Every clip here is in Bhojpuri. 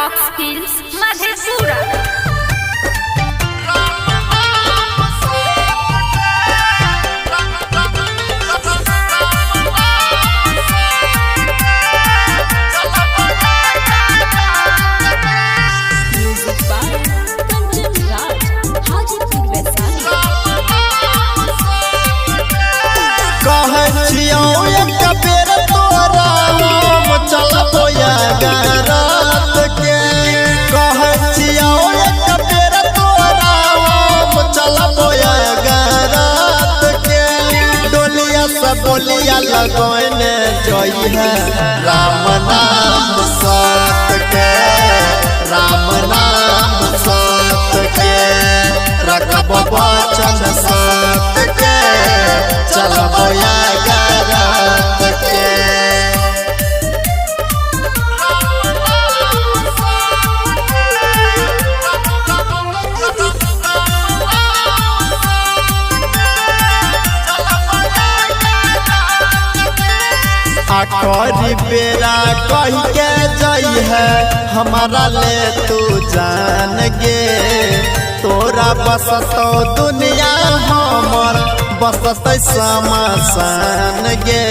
Fox Films, Madhepura. बोलिया लगोने जोई है राम नाम सत के, राम नाम सत के, रखब वचन सत के, चलब यागारत के। आखरी बेरा कह के जई है हमारा ले तू जान गे, तोरा बसतो दुनिया हमर बसत समासान गे।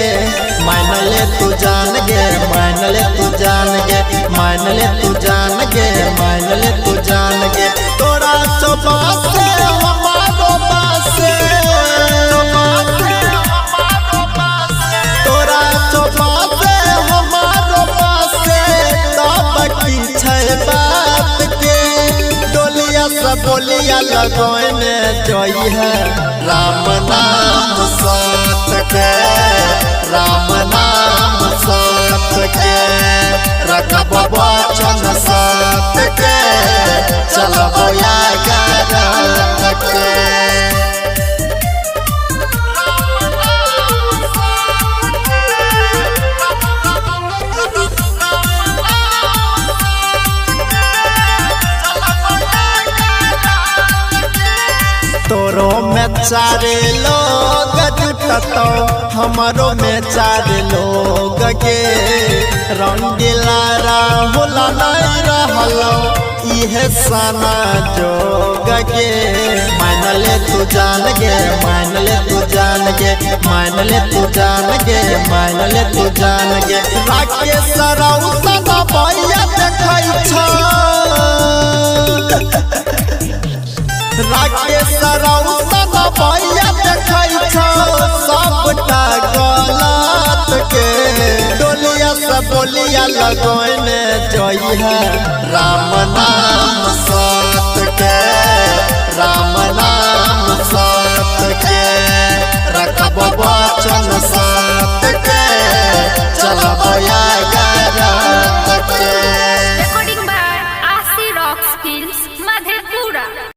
मान ले तू जान गे, मान ले तू जान गे, मान ले तू जान गे, मान ले तू जान गे। तोरा चौपासे हमारो पासे, बोलिया लगोने जोई है राम नाम सत के, राम नाम सत के, रखब वचन सत के, चलब यागारत के। तोरो में चारे लोग जुटतो, हमारो में चारे लोग गे। रंगीला राहुल नहीं रहलो इहे सना जोग गे। मान ले तू जान गे, मान ले तू जान गे, मान ले तू जान गे, मान ले तू जान गे। राकेश राउत भैया देखै छ, राकेश राउत भैया देखै छ सबटा गलत के। डोलिया से बोलिया लगोने जोई है राम नाम सत के।